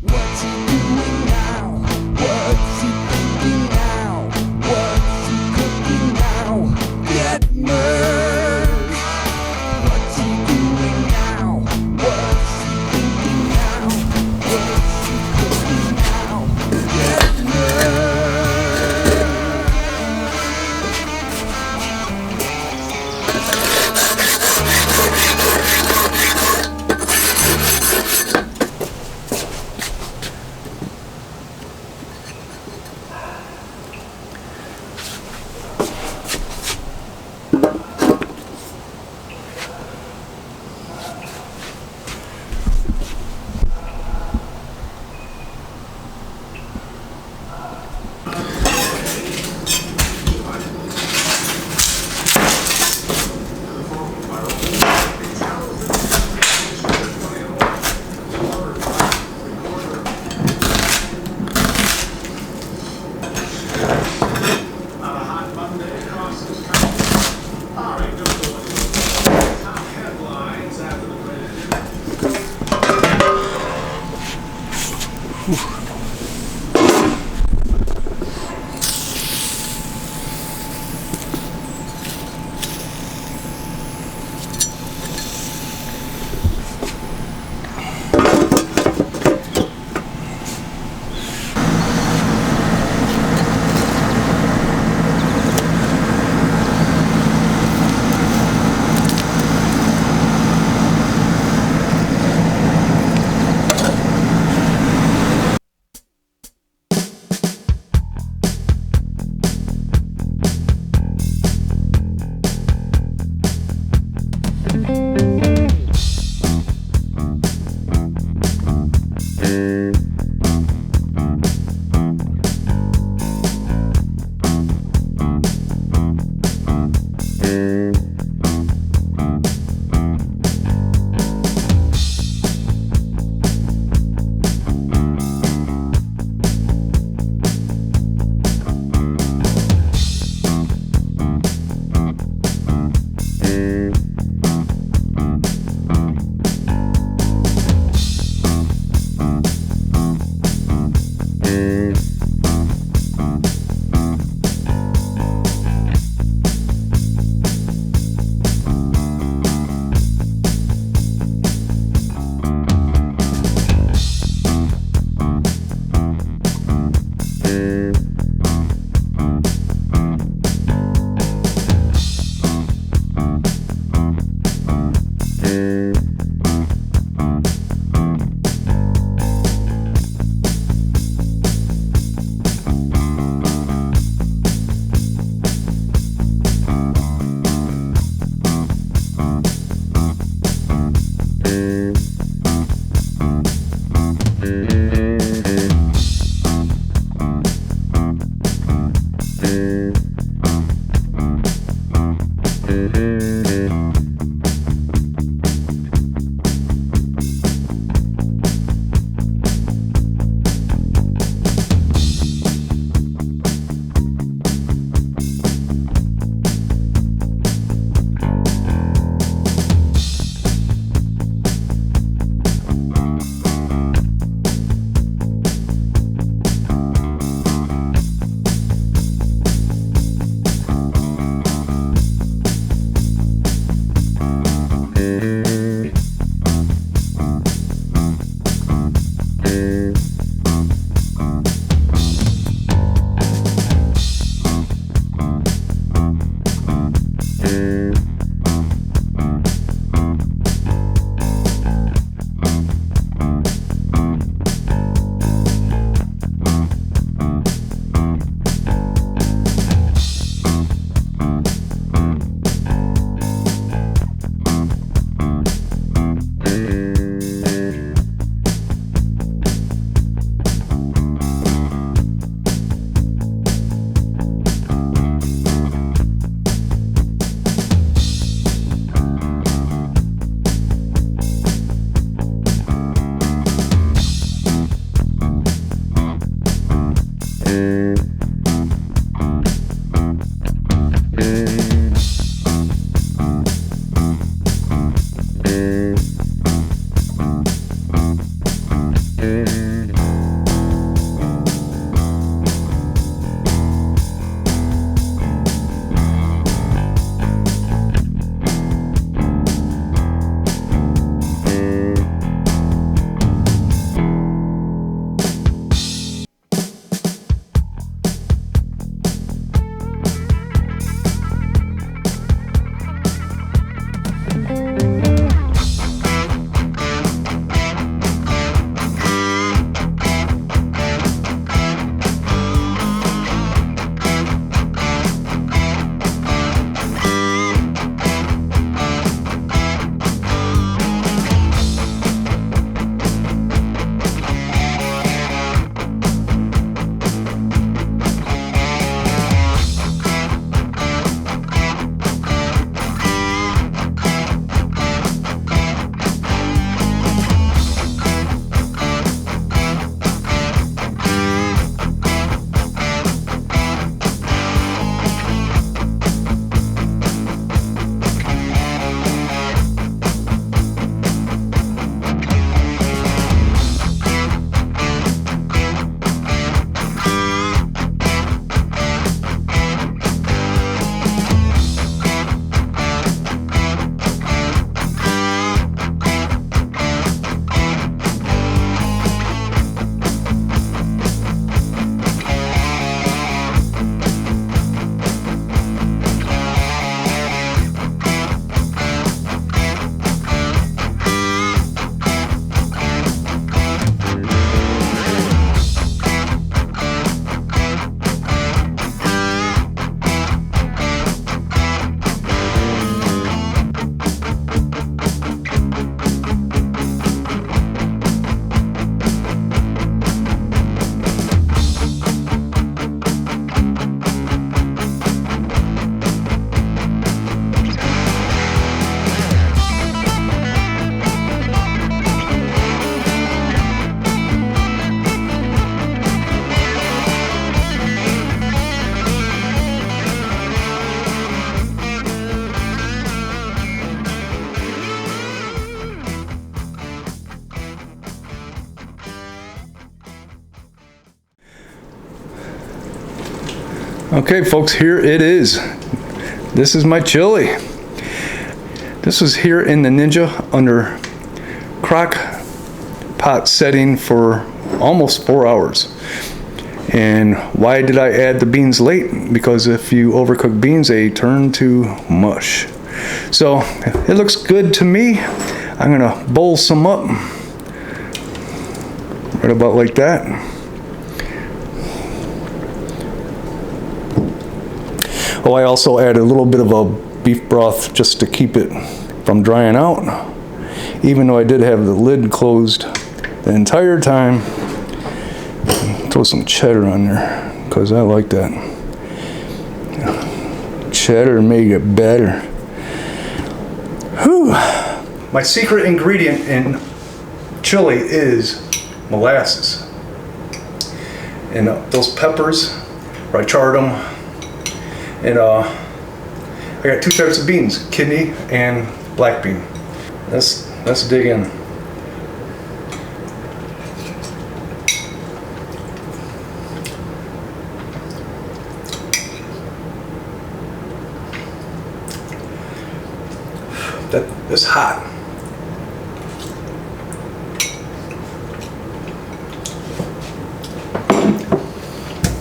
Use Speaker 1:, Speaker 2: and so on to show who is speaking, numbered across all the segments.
Speaker 1: What's he doing now? What's he thinking now? What's he cooking now? Detmurds! What's he doing now? What's he thinking now? What's he cooking now? Detmurds!
Speaker 2: Okay folks, here it is. This is my chili. This was here in the Ninja under crock pot setting for almost 4 hours. And why did I add the beans late? Because if you overcook beans, they turn to mush. So it looks good to me. I'm gonna bowl some up. Right about like that. Oh, I also added a little bit of a beef broth just to keep it from drying out. Even though I did have the lid closed the entire time. Throw some cheddar on there, because I like that. Cheddar make it better. Whew. My secret ingredient in chili is molasses. And those peppers, I charred them. And I got 2 types of beans, kidney and black bean. Let's dig in. It's hot.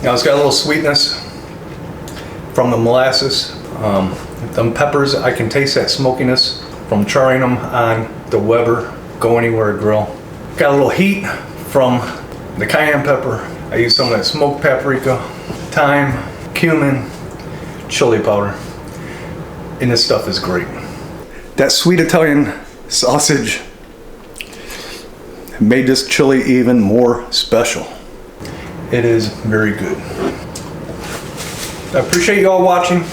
Speaker 2: Now it's got a little sweetness from the molasses. Them peppers, I can taste that smokiness from charring them on the Weber Go Anywhere grill. Got a little heat from the cayenne pepper. I use some of that smoked paprika, thyme, cumin, chili powder. And this stuff is great. That sweet Italian sausage made this chili even more special. It is very good. I appreciate you all watching.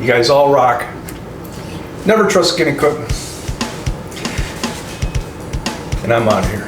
Speaker 2: You guys all rock. Never trust skinny cook. And I'm out of here.